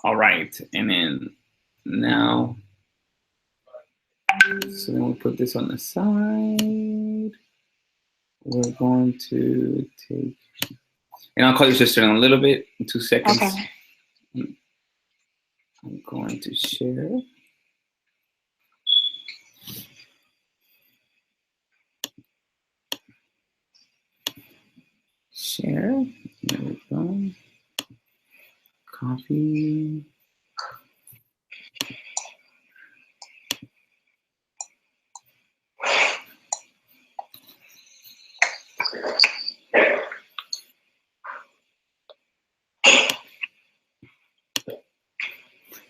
All right, and then now, so then we put this on the side. We're going to take, and I'll call your sister in a little bit, in 2 seconds. Okay. I'm going to share. Share. There we go. Copy.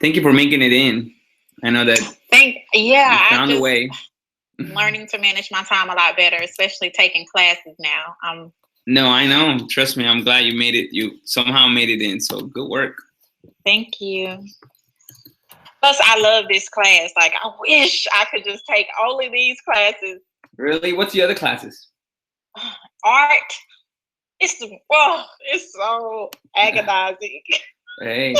Thank you for making it in. I know that you found a way. Learning to manage my time a lot better, especially taking classes now. No, I know. Trust me, I'm glad you made it. You somehow made it in. So good work. Thank you. Plus, I love this class. Like, I wish I could just take only these classes. Really? What's the other classes? Art. It's so agonizing. Hey,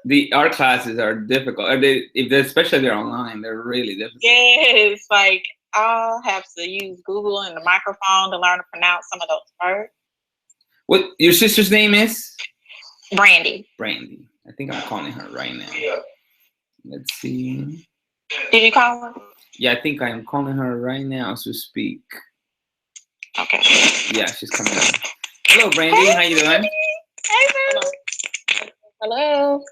the art classes are difficult. Especially if they're online, they're really difficult. Yes, like I'll have to use Google and the microphone to learn to pronounce some of those words. What your sister's name is? Brandy. Brandy. I think I'm calling her right now. Let's see. Did you call her? Yeah, I think I am calling her right now as we speak. Okay. Yeah, she's coming up. Hello, Brandy. Hey, how you doing? Hey, hello.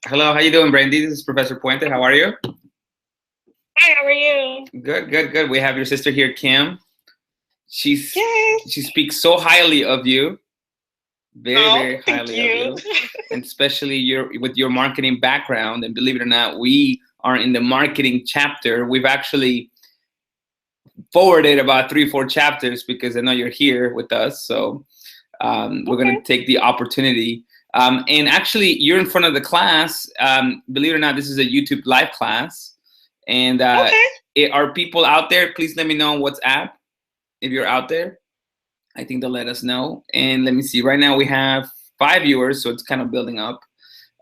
Hello. How you doing, Brandy? This is Professor Puente. How are you? Hi. How are you? Good. Good. Good. We have your sister here, Kim. She speaks so highly of you. Very highly of you, and especially with your marketing background. And believe it or not, we are in the marketing chapter. We've actually forwarded about 3-4 chapters because I know you're here with us. So we're going to take the opportunity. And actually, you're in front of the class. Believe it or not, this is a YouTube live class. And are people out there? Please let me know on WhatsApp if you're out there. I think they'll let us know. And let me see. Right now we have 5 viewers, so it's kind of building up.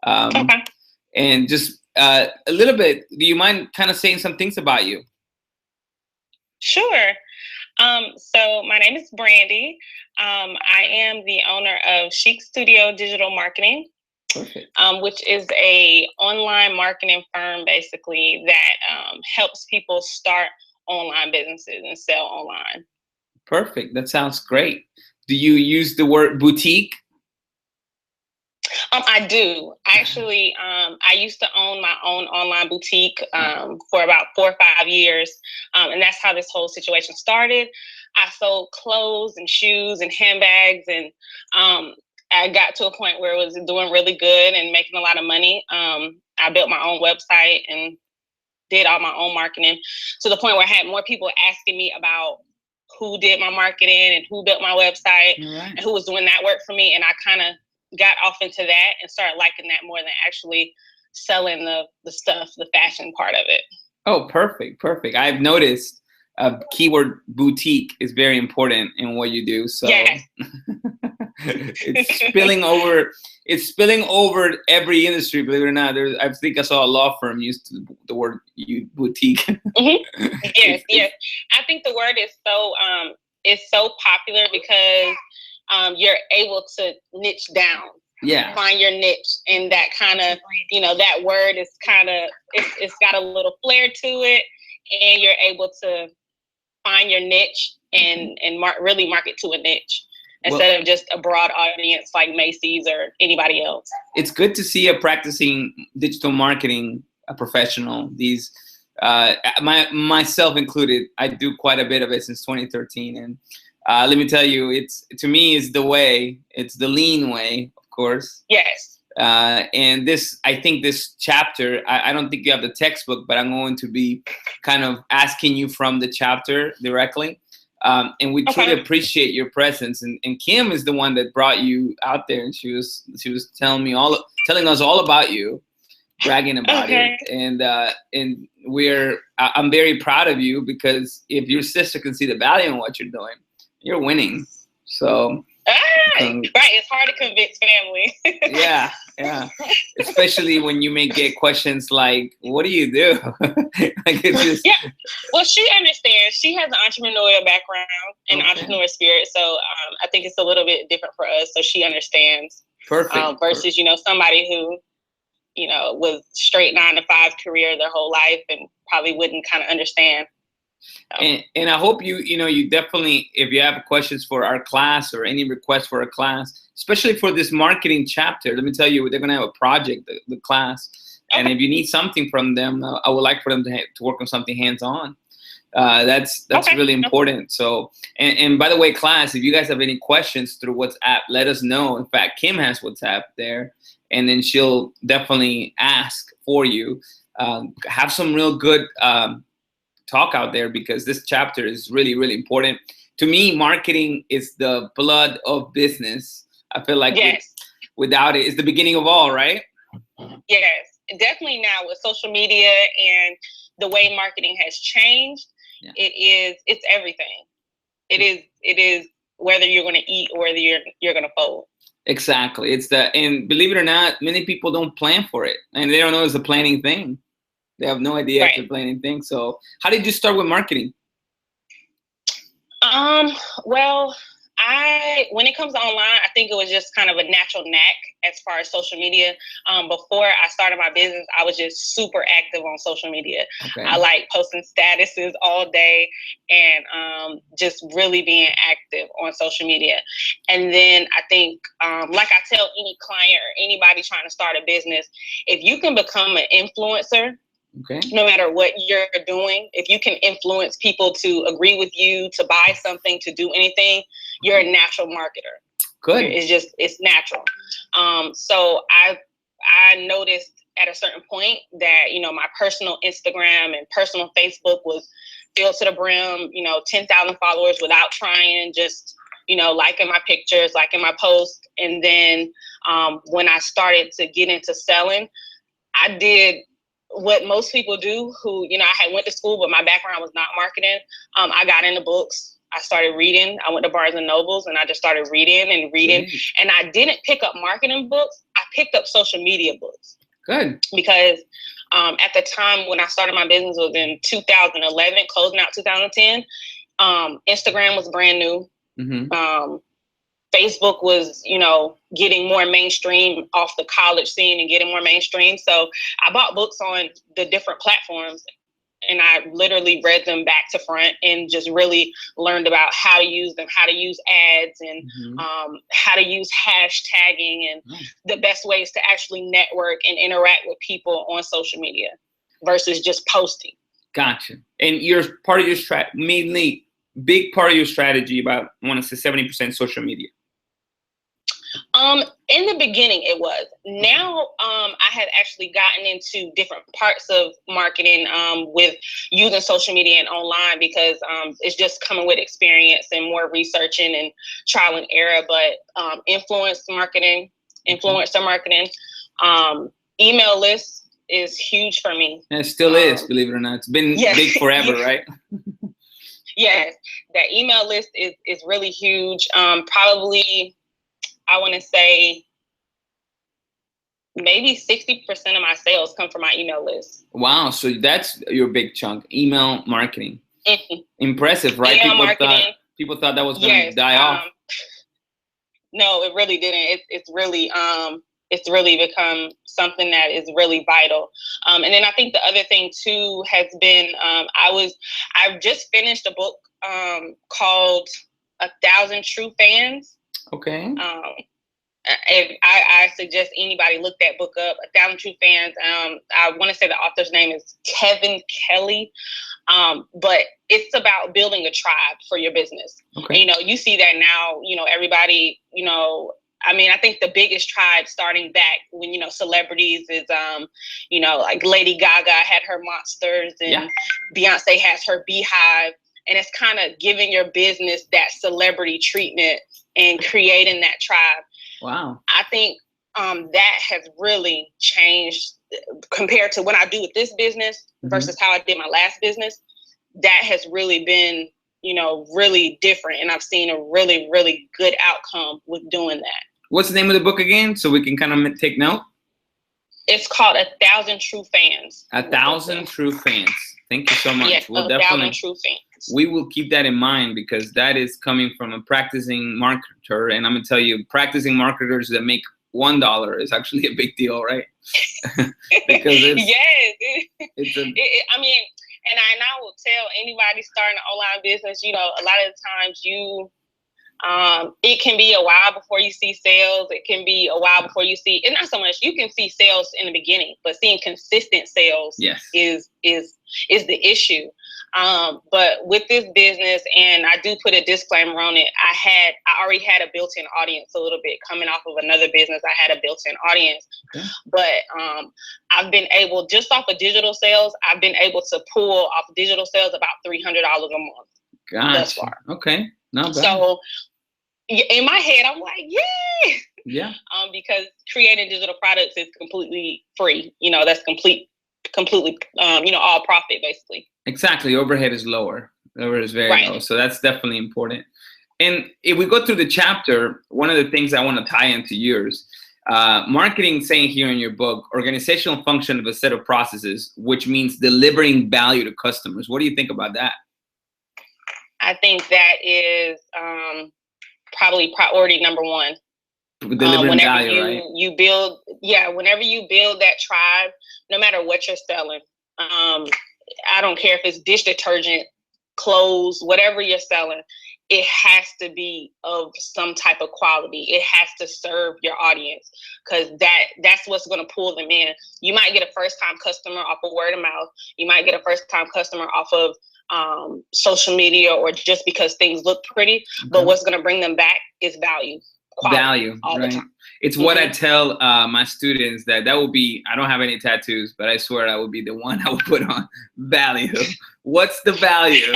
And just a little bit, do you mind kind of saying some things about you? Sure. So my name is Brandy. I am the owner of Chic Studio Digital Marketing, which is a online marketing firm, basically, that helps people start online businesses and sell online. Perfect. That sounds great. Do you use the word boutique? I do. Actually, I used to own my own online boutique for about 4 or 5 years. And that's how this whole situation started. I sold clothes and shoes and handbags. And I got to a point where it was doing really good and making a lot of money. I built my own website and did all my own marketing to the point where I had more people asking me about who did my marketing and who built my website and who was doing that work for me. And I kind of got off into that and started liking that more than actually selling the stuff, the fashion part of it. Oh, perfect. Perfect. I've noticed keyword boutique is very important in what you do. So it's spilling over every industry, believe it or not. I think I saw a law firm use the word boutique. Yes. I think the word is so popular because you're able to niche down. Yeah. Find your niche, and that kind of, that word is kind of, it's got a little flair to it, and you're able to find your niche and really market to a niche instead of just a broad audience like Macy's or anybody else. It's good to see a practicing digital marketing professional. These myself included, I do quite a bit of it since 2013, and let me tell you, to me it's the way. It's the lean way, of course. Yes. And I think this chapter, I don't think you have the textbook, but I'm going to be kind of asking you from the chapter directly. And we truly appreciate your presence. And Kim is the one that brought you out there, and she was telling us all about you, bragging about it. And I'm very proud of you, because if your sister can see the value in what you're doing, you're winning. So right, it's hard to convince family. Yeah, Yeah, especially when you may get questions like, "What do you do?" Like it's just Yeah. Well, she understands. She has an entrepreneurial background and entrepreneur spirit, so I think it's a little bit different for us. So she understands. Perfect. Versus, somebody who, was straight 9-to-5 career their whole life and probably wouldn't kind of understand. And I hope you definitely, if you have questions for our class or any requests for a class, especially for this marketing chapter, let me tell you, they're gonna have a project, the class, and if you need something from them, I would like for them to work on something hands-on. That's really important. So, and by the way, class, if you guys have any questions through WhatsApp, let us know. In fact, Kim has WhatsApp there, and then she'll definitely ask for you. Have some real good talk out there, because this chapter is really, really important. To me, marketing is the blood of business. I feel like without it, it's the beginning of all, right? Yes, definitely now with social media and the way marketing has changed, it's everything. It is whether you're going to eat or whether you're going to fold. Exactly. And believe it or not, many people don't plan for it, and they don't know it's a planning thing. They have no idea if they're planning things. So how did you start with marketing? Well, when it comes to online, I think it was just kind of a natural knack as far as social media. Before I started my business, I was just super active on social media. Okay. I like posting statuses all day and just really being active on social media. And then I think, like I tell any client or anybody trying to start a business, if you can become an influencer, no matter what you're doing, if you can influence people to agree with you, to buy something, to do anything, you're a natural marketer. Good. It's natural. So I noticed at a certain point that, my personal Instagram and personal Facebook was filled to the brim, 10,000 followers without trying, just, liking my pictures, liking my posts. And then when I started to get into selling, I did what most people do who, I had went to school, but my background was not marketing. I got into books. I started reading. I went to Barnes and Nobles and I just started reading. And I didn't pick up marketing books. I picked up social media books. Good. Because at the time when I started my business was in 2011, closing out 2010. Instagram was brand new. Mm-hmm. Facebook was, getting more mainstream off the college scene and getting more mainstream. So I bought books on the different platforms and I literally read them back to front and just really learned about how to use them, how to use ads and how to use hashtagging and the best ways to actually network and interact with people on social media versus just posting. Gotcha. And you're part of your mainly big part of your strategy, about, I want to say 70% social media. In the beginning it was. Now I have actually gotten into different parts of marketing with using social media and online because it's just coming with experience and more researching and trial and error. But influencer marketing, email lists is huge for me. And it still is, believe it or not. It's been big forever, right? Yes, that email list is really huge. Probably, I want to say maybe 60% of my sales come from my email list. Wow. So that's your big chunk, email marketing. Mm-hmm. Impressive, right? People thought that was going to die off. No, it really didn't. It's really become something that is really vital. And then I think the other thing too has been, I've just finished a book called 1,000 True Fans. Okay. I suggest anybody look that book up, 1,000 True Fans. I want to say the author's name is Kevin Kelly. But it's about building a tribe for your business. Okay. And, you see that now, everybody, I think the biggest tribe starting back when, celebrities is, like Lady Gaga had her Monsters and Beyonce has her Beehive. And it's kind of giving your business that celebrity treatment and creating that tribe. Wow. I think that has really changed compared to what I do with this business versus how I did my last business. That has really been, really different. And I've seen a really, really good outcome with doing that. What's the name of the book again, so we can kind of take note? It's called 1,000 True Fans. 1,000 True Fans. Thank you so much. Yes, we'll 1,000 True Fans. We will keep that in mind, because that is coming from a practicing marketer, and I'm gonna tell you, practicing marketers that make $1 is actually a big deal, right? Because it's I mean, and I will tell anybody starting an online business, you know, a lot of the times it can be a while before you see sales. It can be a while before you see, and not so much, you can see sales in the beginning, but seeing consistent sales is the issue. But with this business, and I do put a disclaimer on it, I already had a built-in audience a little bit coming off of another business. I had a built-in audience, but I've been able, just off of digital sales, I've been able to pull off digital sales about $300 a month. Gotcha. Thus far. Okay. Not bad. So in my head, I'm like, yeah. Because creating digital products is completely free. You know, that's completely, you know, all profit basically. Exactly. Overhead is lower. Overhead is very low. So that's definitely important. And if we go through the chapter, one of the things I want to tie into yours, marketing, saying here in your book, organizational function of a set of processes, which means delivering value to customers. What do you think about that? I think that is probably priority number one. Delivering value, right? Whenever you build that tribe, no matter what you're selling, I don't care if it's dish detergent, clothes, whatever you're selling, it has to be of some type of quality. It has to serve your audience, because that's what's going to pull them in. You might get a first-time customer off of word of mouth. You might get a first-time customer off of social media, or just because things look pretty. But what's going to bring them back is value. Value, right? It's what I tell my students, that will be, I don't have any tattoos, but I swear I would be the one I would put on. Value. What's the value?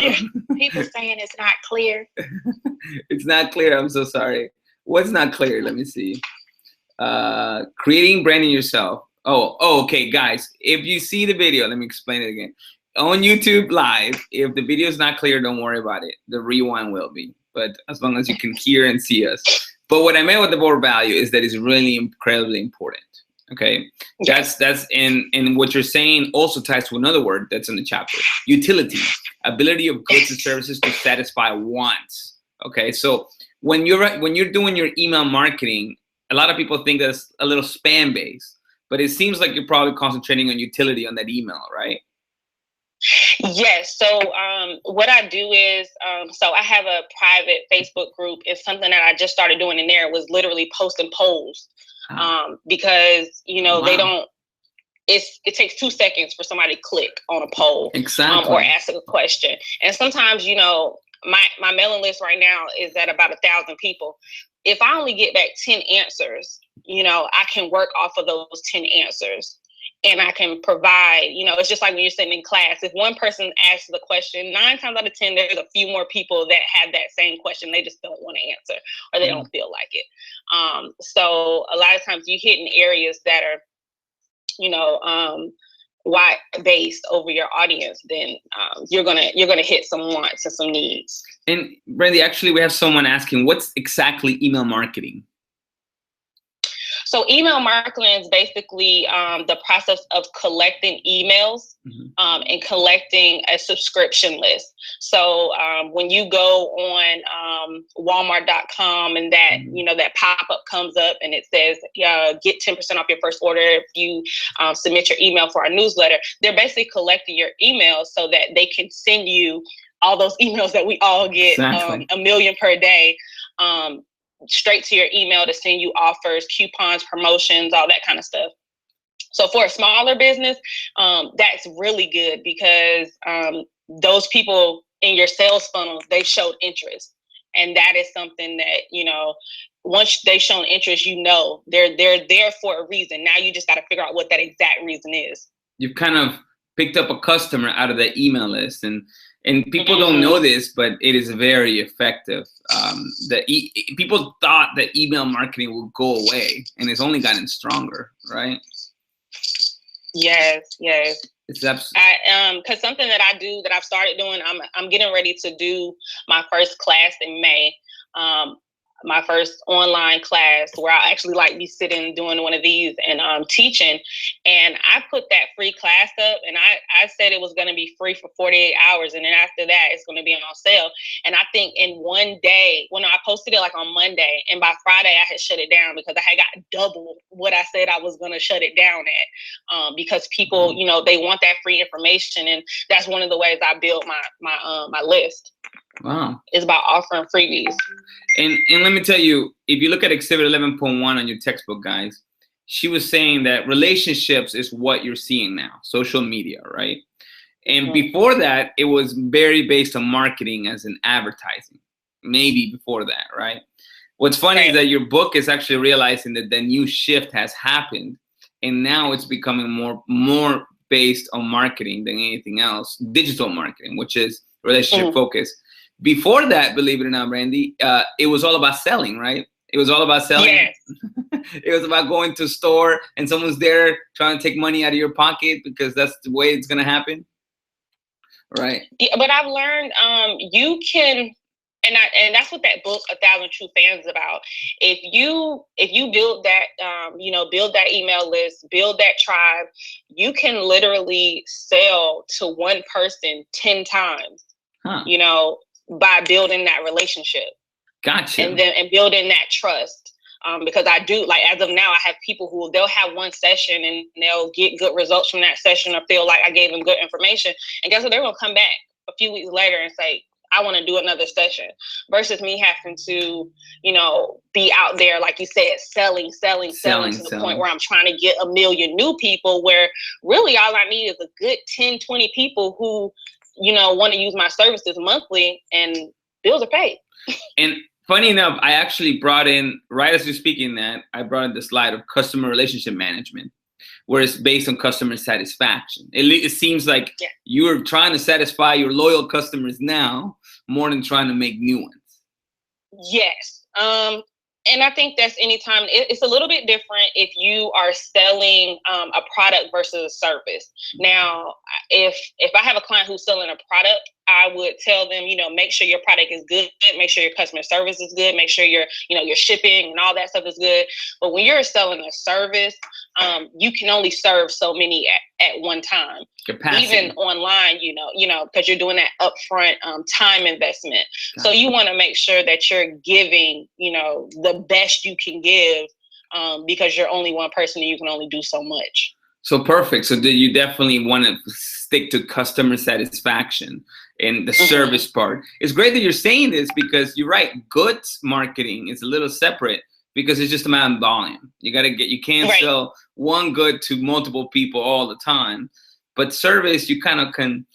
People saying it's not clear. It's not clear. I'm so sorry. What's not clear? Let me see. Creating, branding yourself. Oh, okay, guys. If you see the video, let me explain it again. On YouTube Live, if the video is not clear, don't worry about it. The rewind will be. But as long as you can hear and see us. But what I meant with the word value is that it's really incredibly important. Okay, that's and what you're saying also ties to another word that's in the chapter: utility, ability of goods and services to satisfy wants. Okay, so when you're doing your email marketing, a lot of people think that's a little spam based, but it seems like you're probably concentrating on utility on that email, right? Yes. So what I do is, so I have a private Facebook group. It's something that I just started doing in there. It was literally posting polls, because, you know, they don't, it takes 2 seconds for somebody to click on a poll or ask a question. And sometimes, you know, my mailing list right now is at about 1,000 people. If I only get back 10 answers, you know, I can work off of those 10 answers. And I can provide, you know, it's just like when you're sitting in class. If one person asks the question, 9 times out of 10, there's a few more people that have that same question. They just don't want to answer, or they don't feel like it. So a lot of times you hit in areas that are, you know, wide based over your audience, then you're gonna hit some wants and some needs. And Brandy, actually, we have someone asking, what's exactly email marketing? So email marketing is basically the process of collecting emails and collecting a subscription list. So when you go on Walmart.com and that, you know, that pop-up comes up and it says, get 10% off your first order if you submit your email for our newsletter, they're basically collecting your emails so that they can send you all those emails that we all get, a million per day, straight to your email to send you offers, coupons, promotions, all that kind of stuff. So for a smaller business, that's really good, because those people in your sales funnel, they showed interest. And that is something that, you know, once they've shown interest, you know, they're there for a reason. Now you just got to figure out what that exact reason is. You've kind of picked up a customer out of the email list, and people don't know this, but it is very effective. People thought that email marketing would go away, and it's only gotten stronger, right? Yes. It's because something that I do, that I've started doing, I'm getting ready to do my first class in May. my first online class where I actually like be sitting doing one of these and teaching. And I put that free class up, and I said it was going to be free for 48 hours. And then after that, it's going to be on sale. And I think in one day, when I posted it like on Monday, and by Friday I had shut it down because I had got double what I said I was going to shut it down at, because people, you know, they want that free information. And that's one of the ways I build my list. Wow. It's about offering freebies. And let me tell you, if you look at Exhibit 11.1 on your textbook, guys, she was saying that relationships is what you're seeing now, social media, right? And before that, it was very based on marketing as in advertising, maybe before that, right? What's funny is that your book is actually realizing that the new shift has happened, and now it's becoming more based on marketing than anything else, digital marketing, which is relationship focused. Before that, believe it or not, Brandy, it was all about selling, right? It was all about selling. Yes. It was about going to a store and someone's there trying to take money out of your pocket because that's the way it's going to happen. Right. Yeah, but I've learned you can, and that's what that book, 1,000 True Fans, is about. If you build that, build that email list, build that tribe, you can literally sell to one person 10 times, you know, by building that relationship. Gotcha. And building that trust. Because I do, like, as of now, I have people who they'll have one session and they'll get good results from that session or feel like I gave them good information. And guess what? They're going to come back a few weeks later and say, I want to do another session, versus me having to, you know, be out there, like you said, selling to the point where I'm trying to get 1 million new people, where really all I need is a good 10, 20 people who, you know, want to use my services monthly, and bills are paid. And funny enough, I actually brought in, right as you're speaking that, I brought in the slide of customer relationship management, where it's based on customer satisfaction. It seems like you're trying to satisfy your loyal customers now more than trying to make new ones. Yes. And I think that's anytime, it's a little bit different if you are selling a product versus a service. Now, if I have a client who's selling a product, I would tell them, you know, make sure your product is good, make sure your customer service is good, make sure your shipping and all that stuff is good. But when you're selling a service, you can only serve so many at one time. Capacity. Even online, you know, because you're doing that upfront time investment. So you want to make sure that you're giving, you know, the best you can give, because you're only one person and you can only do so much. So perfect. So you definitely want to stick to customer satisfaction and the service part. It's great that you're saying this, because you're right. Goods marketing is a little separate because it's just a matter of volume. You can't sell one good to multiple people all the time. But service, you kind of can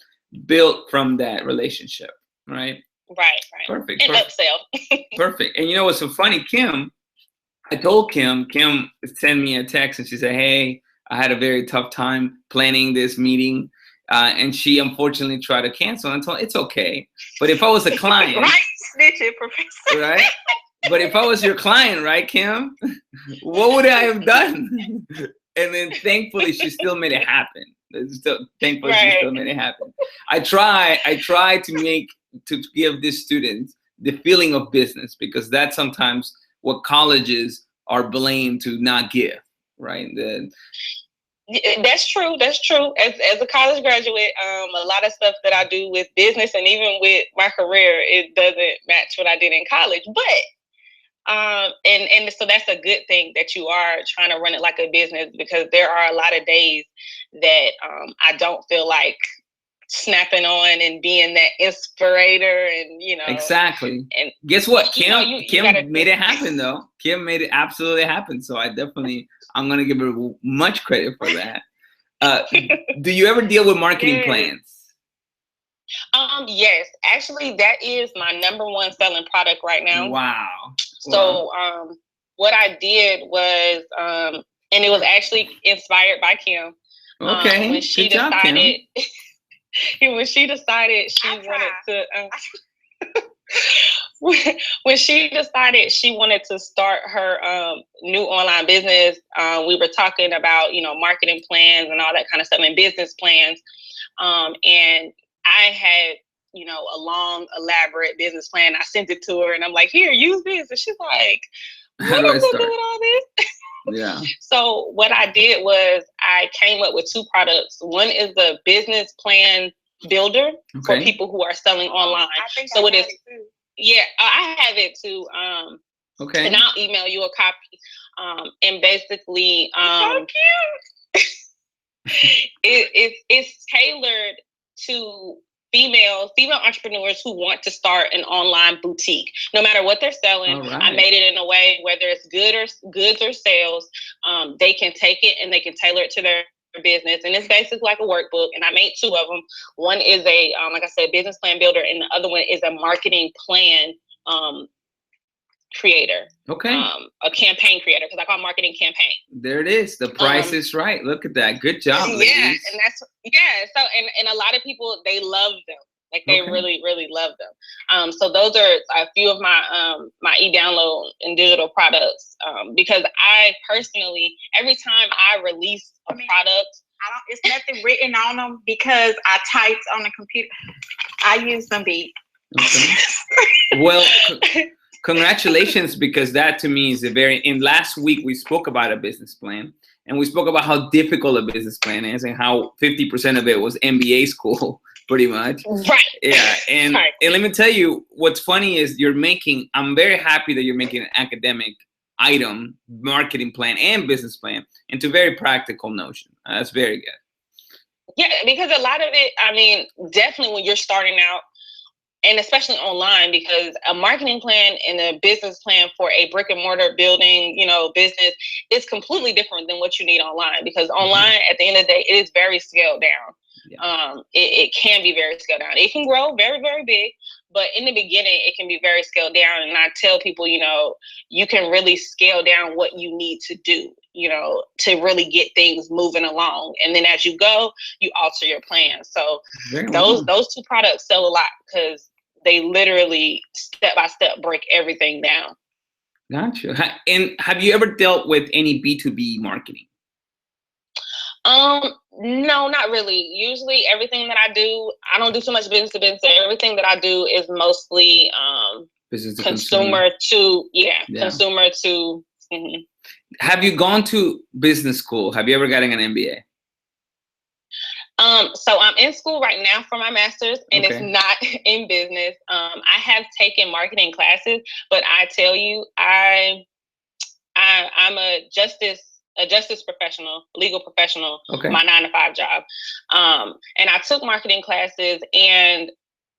build from that relationship, right? Right. Perfect. And upsell. Perfect. And you know what's so funny, Kim? I told Kim sent me a text and she said, hey, I had a very tough time planning this meeting. And she unfortunately tried to cancel. And I told her, it's okay. But if I was a client, right, snitching, professor. Right? But if I was your client, right, Kim, what would I have done? And then thankfully, she still made it happen. She still made it happen. I try to give these students the feeling of business, because that's sometimes what colleges are blamed to not give, right? That's true. As a college graduate, a lot of stuff that I do with business and even with my career, it doesn't match what I did in college. But and so that's a good thing that you are trying to run it like a business, because there are a lot of days that I don't feel like snapping on and being that inspirator, and you know. Exactly. And guess what? Kim made it happen though. Kim made it absolutely happen. So I'm gonna give her much credit for that. Do you ever deal with marketing plans? Yes, actually, that is my #1 selling product right now. Wow. So what I did was, and it was actually inspired by Kim. Okay. When she decided, when she decided she wanted to. When she decided she wanted to start her new online business, we were talking about, you know, marketing plans and all that kind of stuff, and business plans. And I had a long, elaborate business plan. I sent it to her and I'm like, here, use this. And she's like, what am I gonna do with all this? Yeah. So what I did was I came up with 2 products. One is the business plan builder for people who are selling online. So it is. Yeah, I have it too. Okay. And I'll email you a copy. And basically, so cute. It's tailored to female entrepreneurs who want to start an online boutique. No matter what they're selling, right. I made it in a way, whether it's goods or sales, they can take it and they can tailor it to their business. And it's basically like a workbook. And I made 2 of them. One is a, like I said, business plan builder, and the other one is a marketing plan creator. Okay. A campaign creator, because I call marketing campaign. There it is. The price is right. Look at that. Good job, ladies. Yeah, and so and a lot of people, they love them. Like they really, really love them. So those are a few of my my e-download and digital products. Because I personally, every time I release a product, it's nothing written on them because I typed on the computer. I use some beat. Okay. Well, congratulations, because that to me is in last week we spoke about a business plan, and we spoke about how difficult a business plan is and how 50% of it was MBA school, pretty much. Right. Yeah. And let me tell you, what's funny is I'm very happy that you're making an academic item, marketing plan and business plan into very practical notion. That's very good. Yeah, because a lot of it, I mean, definitely when you're starting out, and especially online, because a marketing plan and a business plan for a brick and mortar building, business is completely different than what you need online. Because online, at the end of the day, it is very scaled down. Yeah. It can be very scaled down. It can grow very, very big, but in the beginning, it can be very scaled down. And I tell people, you can really scale down what you need to do, to really get things moving along. And then as you go, you alter your plan. So those 2 products sell a lot because they literally step by step break everything down. Gotcha. And have you ever dealt with any B2B marketing? No, not really. Usually everything that I do, I don't do so much business to business. Everything that I do is mostly business to consumer to consumer to. Mm-hmm. Have you gone to business school? Have you ever gotten an MBA? So I'm in school right now for my master's, and it's not in business. I have taken marketing classes, but I tell you, I'm a justice professional, legal professional, my 9-to-5 job. And I took marketing classes, and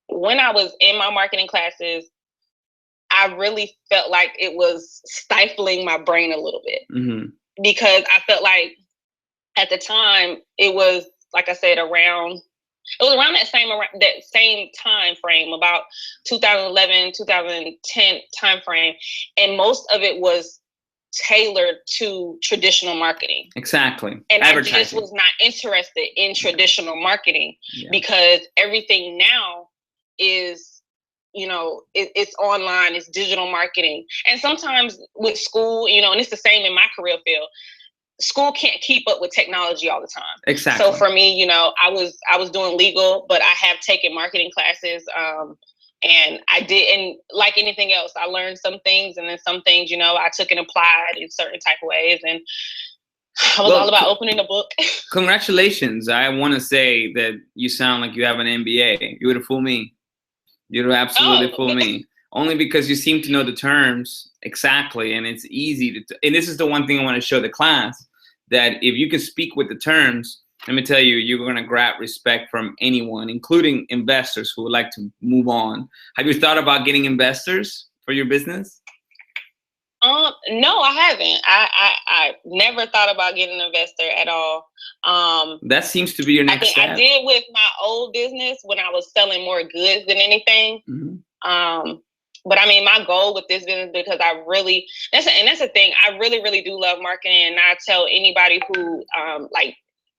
when I was in my marketing classes, I really felt like it was stifling my brain a little bit, because I felt like at the time it was, like I said, around that same time frame, about 2011, 2010 time frame. And most of it was tailored to traditional marketing. Exactly. And I just was not interested in traditional marketing because everything now is, it's online, it's digital marketing. And sometimes with school, and it's the same in my career field, school can't keep up with technology all the time. Exactly. So for me, I was doing legal, but I have taken marketing classes. And I didn't, like anything else, I learned some things, and then some things, I took and applied in certain type of ways. And I was all about opening a book. Congratulations. I want to say that you sound like you have an MBA. You would have fooled me. You would have absolutely fooled me. Only because you seem to know the terms exactly, and it's easy and this is the one thing I want to show the class, that if you can speak with the terms, let me tell you, you're going to grab respect from anyone, including investors who would like to move on. Have you thought about getting investors for your business? No, I haven't. I never thought about getting an investor at all. That seems to be your next step. I did with my old business when I was selling more goods than anything. But I mean, my goal with this business, because that's the thing. I really, really do love marketing. And I tell anybody who,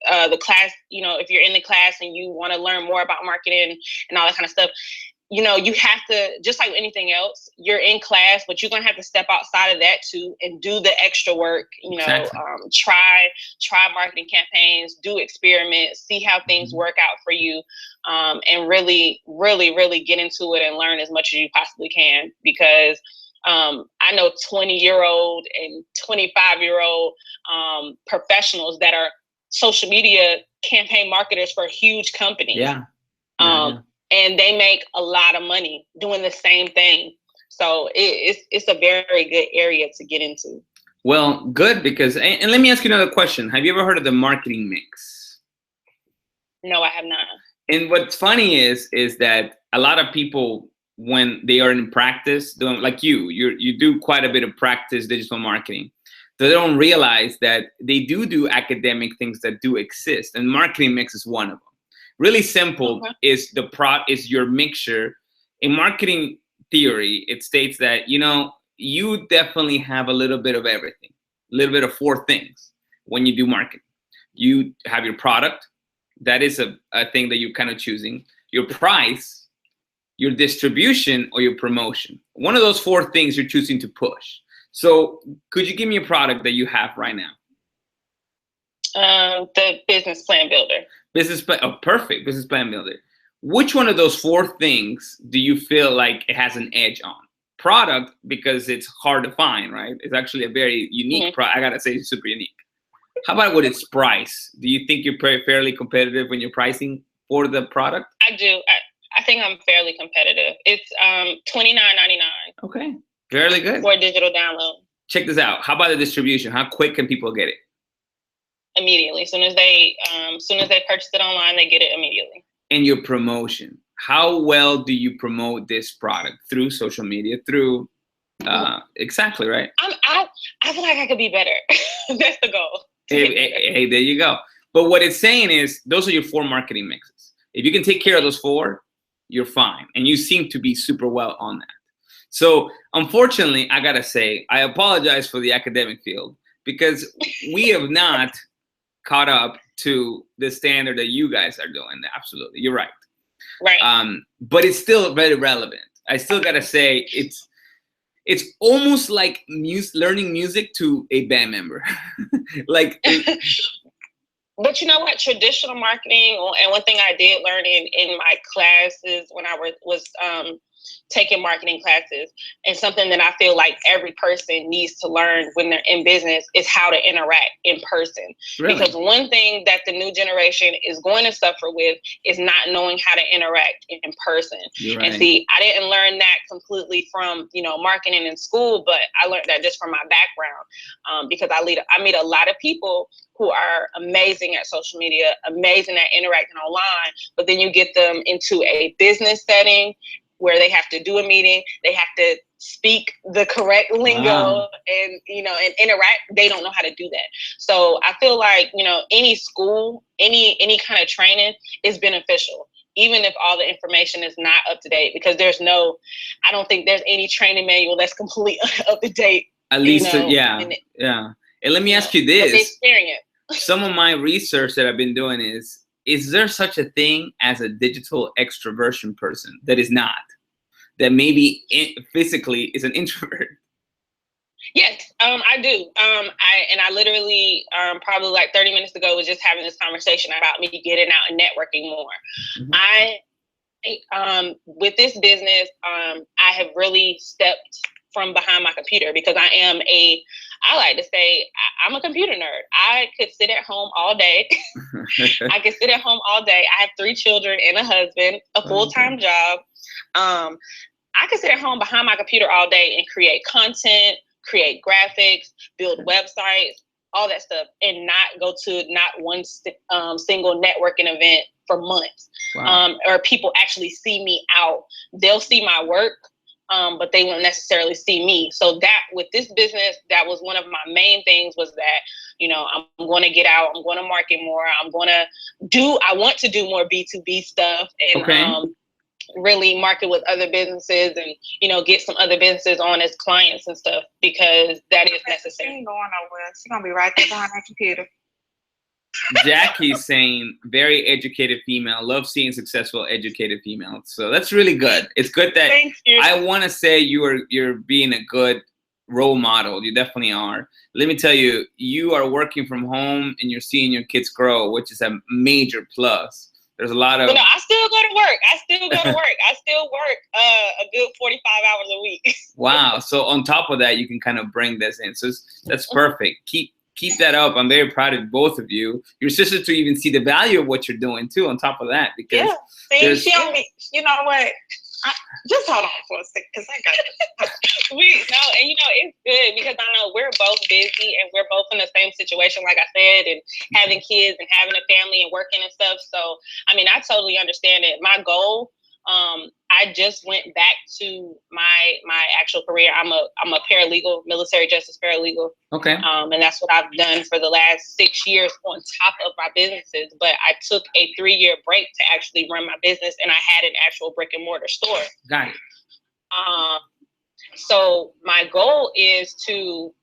the class, if you're in the class and you want to learn more about marketing and all that kind of stuff, you have to, just like anything else, you're in class, but you're going to have to step outside of that too and do the extra work, Exactly. Try marketing campaigns, do experiments, see how things work out for you, and really, really, really get into it and learn as much as you possibly can, because I know 20-year-old and 25-year-old professionals that are social media campaign marketers for huge companies. Yeah. And they make a lot of money doing the same thing. So it's a very good area to get into. Well, good, because, and let me ask you another question. Have you ever heard of the marketing mix? No, I have not. And what's funny is that a lot of people, when they are in practice doing, like you do quite a bit of practice digital marketing, they don't realize that they do academic things that do exist, and marketing mix is one of them. Really simple. Is your mixture. In marketing theory, it states that you definitely have a little bit of everything, a little bit of 4 things when you do marketing. You have your product, that is a thing that you're kind of choosing, your price, your distribution, or your promotion. One of those 4 things you're choosing to push. So could you give me a product that you have right now? The business plan builder. Perfect. Business plan builder. Which one of those 4 things do you feel like it has an edge on? Product, because it's hard to find, right? It's actually a very unique product. I gotta say, it's super unique. How about with its price? Do you think you're fairly competitive when you're pricing for the product? I do. I think I'm fairly competitive. It's $29.99. Okay, fairly good. For a digital download. Check this out. How about the distribution? How quick can people get it? Immediately. As soon as they purchase it online, they get it immediately. And your promotion. How well do you promote this product? Through social media, through exactly, right? I feel like I could be better. That's the goal. Hey, there you go. But what it's saying is those are your 4 marketing mixes. If you can take care of those 4, you're fine. And you seem to be super well on that. So unfortunately, I gotta say, I apologize for the academic field, because we have not caught up to the standard that you guys are doing. Absolutely, you're right. Right. But it's still very relevant. I still gotta say, it's almost like learning music to a band member. Like. But you know what? Traditional marketing, and one thing I did learn in my classes when I was taking marketing classes, and something that I feel like every person needs to learn when they're in business, is how to interact in person. Really? Because one thing that the new generation is going to suffer with is not knowing how to interact in person. Right. And see, I didn't learn that completely from marketing in school, but I learned that just from my background, because I meet a lot of people who are amazing at social media, amazing at interacting online, but then you get them into a business setting where they have to do a meeting, they have to speak the correct lingo, and and interact. They don't know how to do that. So I feel like any school, any kind of training is beneficial, even if all the information is not up to date, because I don't think there's any training manual that's completely up to date. At least, yeah. And let me ask you this. Some of my research that I've been doing is there such a thing as a digital extroversion person that is not? That maybe physically is an introvert? Yes, I do. I literally probably like 30 minutes ago was just having this conversation about me getting out and networking more. Mm-hmm. With this business, I have really stepped from behind my computer, because I like to say, I'm a computer nerd. I could sit at home all day. I could sit at home all day. I have 3 children and a husband, a full-time job. I could sit at home behind my computer all day and create content, create graphics, build websites, all that stuff, and not go to not one single networking event for months. Wow. Or people actually see me out. They'll see my work, but they won't necessarily see me. So that with this business, that was one of my main things, was that, I'm going to get out, I'm going to market more, I want to do more B2B stuff, and really market with other businesses, and, get some other businesses on as clients and stuff, because that is necessary. She ain't going nowhere. She's going to be right there behind that computer. Jackie's saying very educated female. Love seeing successful educated females. So that's really good. It's good that I want to say you're being a good role model. You definitely are. Let me tell you, you are working from home and you're seeing your kids grow, which is a major plus. There's a lot of. Well, no, I still go to work. I still work a good 45 hours a week. Wow. So on top of that, you can kind of bring this in. So that's perfect. Keep that up. I'm very proud of both of you. Your sister to even see the value of what you're doing too. On top of that, because see, she only, you know what? Just hold on for a second, because I got it. And it's good because I know we're both busy and we're both in the same situation, like I said, and having kids and having a family and working and stuff. So, I mean, I totally understand it. My goal, I just went back to my actual career. I'm a paralegal, military justice paralegal. Okay. And that's what I've done for the last 6 years on top of my businesses. But I took a 3-year break to actually run my business, and I had an actual brick and mortar store. Got it. So my goal is to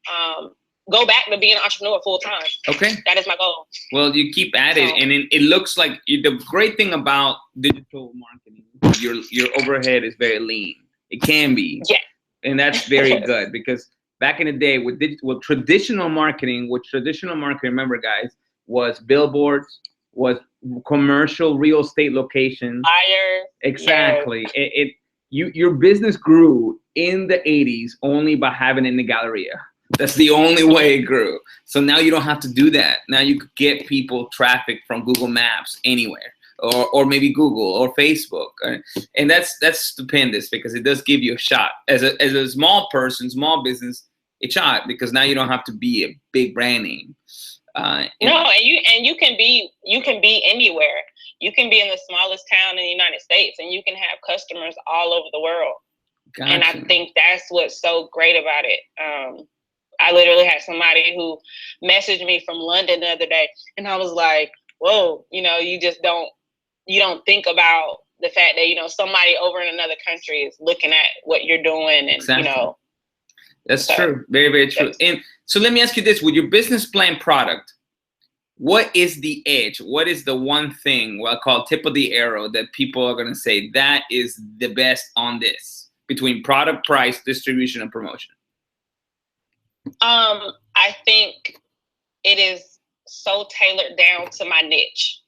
go back to being an entrepreneur full time. Okay. That is my goal. Well, you keep at it, and it looks like the great thing about digital marketing, your overhead is very lean. It can be. Yeah. And that's very good, because back in the day with traditional marketing, remember guys, was billboards, was commercial real estate locations. Fire. Exactly. Yeah. Your business grew in the 80s only by having it in the Galleria. That's the only way it grew. So now you don't have to do that. Now you could get people traffic from Google Maps anywhere, or maybe Google or Facebook. And that's stupendous, because it does give you a shot as a small person, small business, a shot, because now you don't have to be a big brand name. And you can be anywhere. You can be in the smallest town in the United States, and you can have customers all over the world. Gotcha. And I think that's what's so great about it. I literally had somebody who messaged me from London the other day, and I was like, whoa, you don't think about the fact that, somebody over in another country is looking at what you're doing. And, exactly. That's true. Very, very true. And so let me ask you this, with your business plan product, what is the edge? What is the one thing, what I call tip of the arrow, that people are going to say that is the best on this, between product, price, distribution, and promotion? I think it is so tailored down to my niche.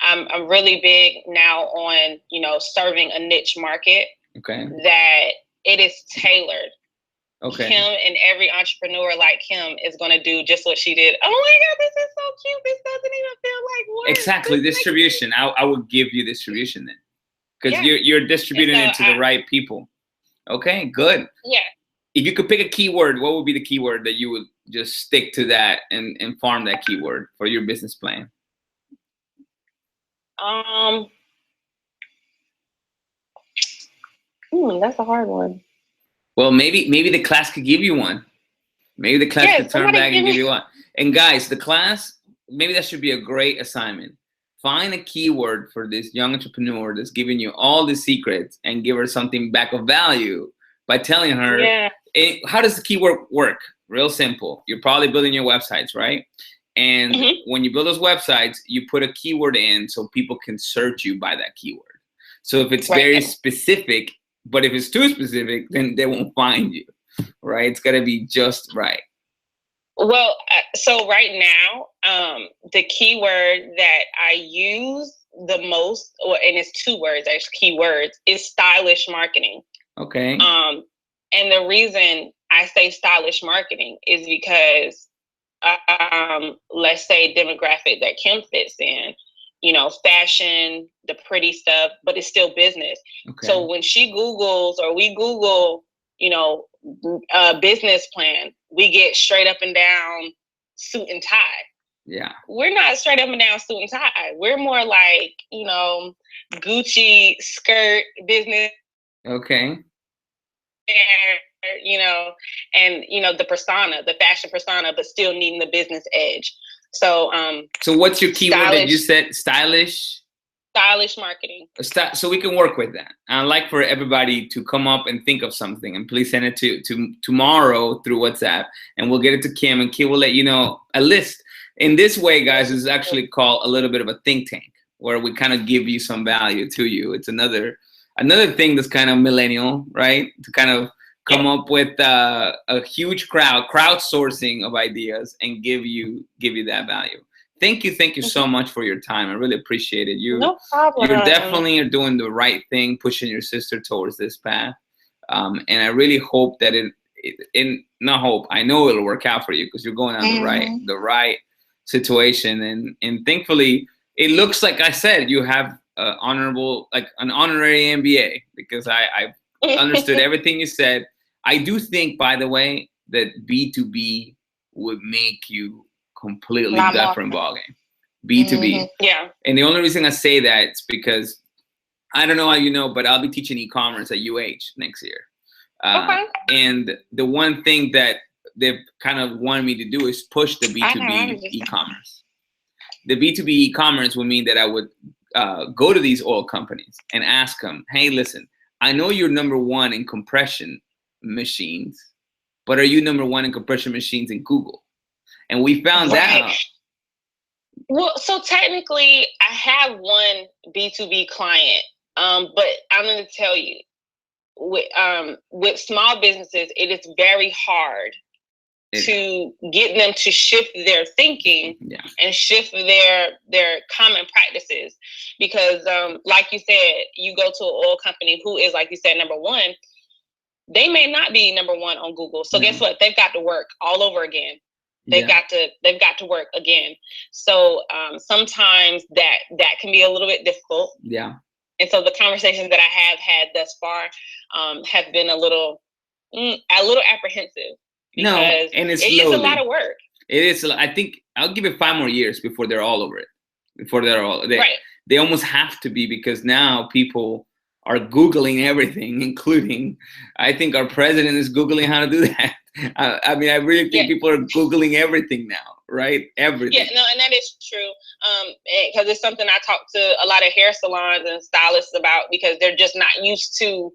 I'm really big now on, serving a niche market. Okay. That it is tailored. Okay. Kim and every entrepreneur like Kim is going to do just what she did. Oh my God, this is so cute. This doesn't even feel like work. Exactly. Distribution. I would give you distribution then, because you're distributing it to the right people. Okay, good. Yeah. If you could pick a keyword, what would be the keyword that you would just stick to that and farm that keyword for your business plan? That's a hard one. Well, maybe the class could give you one. Maybe the class could turn back and give you one. And guys, the class, maybe that should be a great assignment. Find a keyword for this young entrepreneur that's giving you all the secrets, and give her something back of value by telling her, how does the keyword work? Real simple. You're probably building your websites, right? And when you build those websites, you put a keyword in so people can search you by that keyword. So if it's very specific, but if it's too specific, then they won't find you, right? It's got to be just right. Well, so right now, the keyword that I use the most, and it's 2 words, actually keywords, is stylish marketing. Okay. And the reason I say stylish marketing is because, let's say demographic that Kim fits in, fashion, the pretty stuff, but it's still business. Okay. So when she Googles, or we Google, a business plan, we get straight up and down suit and tie. Yeah. We're not straight up and down suit and tie. We're more like, Gucci skirt business. Okay. And the persona, the fashion persona, but still needing the business edge. So what's your keyword that you said? Stylish marketing. So we can work with that. I'd like for everybody to come up and think of something, and please send it to tomorrow through WhatsApp, and we'll get it to Kim, and Kim will let you know a list. in this way, guys, is actually called a little bit of a think tank, where we kind of give you some value to you. It's another thing that's kind of millennial, right? To kind of come up with a huge crowdsourcing of ideas and give you that value. Thank you so much for your time. I really appreciate it. No problem. You definitely are doing the right thing, pushing your sister towards this path. And I really hope that I know it'll work out for you, because you're going on the right situation. And thankfully, it looks like I said you have an honorary MBA, because I understood everything you said. I do think, by the way, that B2B would make you completely different ballgame. B2B. Yeah. And the only reason I say that is because I don't know how you know, but I'll be teaching e-commerce at UH next year. Okay. And the one thing that they've kind of wanted me to do is push the B2B e-commerce. The B2B e-commerce would mean that I would go to these oil companies and ask them, hey, listen, I know you're number one in compression machines, but are you number one in compression machines in Google? And we found out. Well, so technically, I have one B2B client, but I'm going to tell you, with small businesses, it is very hard to get them to shift their thinking and shift their common practices. Because like you said, you go to an oil company who is, like you said, number one, they may not be number one on Google. So guess what? They've got to work all over again. They've got to work again. So sometimes that can be a little bit difficult. Yeah. And so the conversations that I have had thus far have been a little apprehensive. No, and it's a lot of work. It is. I think I'll give it 5 more years before they're all over it. They almost have to be, because now people are Googling everything, including, I think our president is Googling how to do that. I mean, I really think people are Googling everything now, right? Everything. Yeah, no, and that is true. Because it's something I talk to a lot of hair salons and stylists about, because they're just not used to,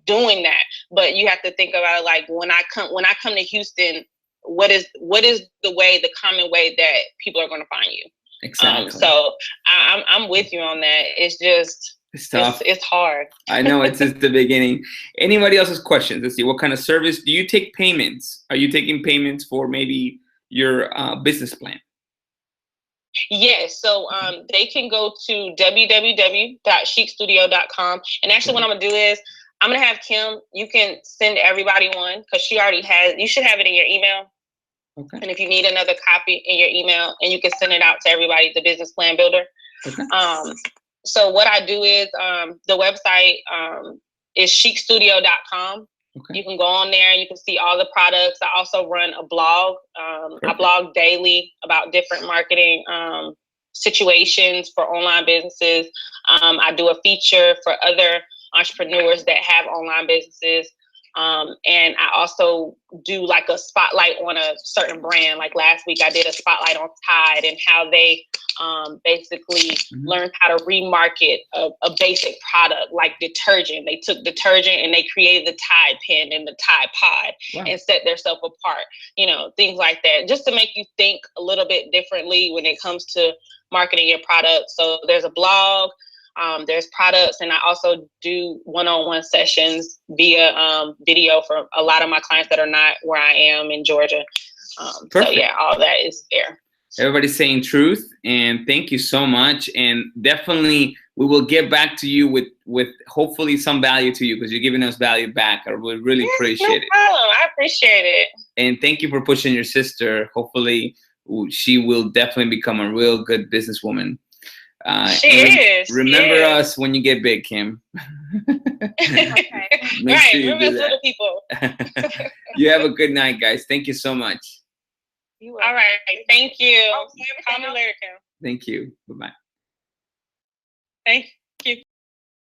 doing that. But you have to think about it, like, when I come to Houston, what is the common way that people are going to find you? Exactly. So I'm with you on that. It's just, it's tough. It's hard. I know, it's just the beginning. Anybody else's questions? Let's see. What kind of service do you take payments? Are you taking payments for maybe your business plan? Yes. So they can go to www.chicstudio.com. And actually, what I'm gonna do is I'm gonna have Kim. You can send everybody one, because she already has. You should have it in your email. Okay. And if you need another copy in your email, and you can send it out to everybody, the business plan builder. Okay. So what I do is the website is chicstudio.com. Okay. You can go on there and you can see all the products. I also run a blog. I blog daily about different marketing situations for online businesses. I do a feature for other entrepreneurs that have online businesses. And I also do like a spotlight on a certain brand. Like last week, I did a spotlight on Tide and how they basically learned how to remarket a basic product like detergent. They took detergent and they created the Tide pen and the Tide pod and set themselves apart. Things like that, just to make you think a little bit differently when it comes to marketing your product. So there's a blog. There's products, and I also do one-on-one sessions via video for a lot of my clients that are not where I am in Georgia. So yeah, all that is there. Everybody's saying truth, and thank you so much. And definitely, we will get back to you with hopefully some value to you, because you're giving us value back. I would really appreciate it. I appreciate it. And thank you for pushing your sister. Hopefully, she will definitely become a real good businesswoman. She is. Remember us when you get big, Kim. Okay. Right. Remember us little people. You have a good night, guys. Thank you so much. All right. Thank you. Call me later, Kim. Thank you. Bye-bye. Thank you.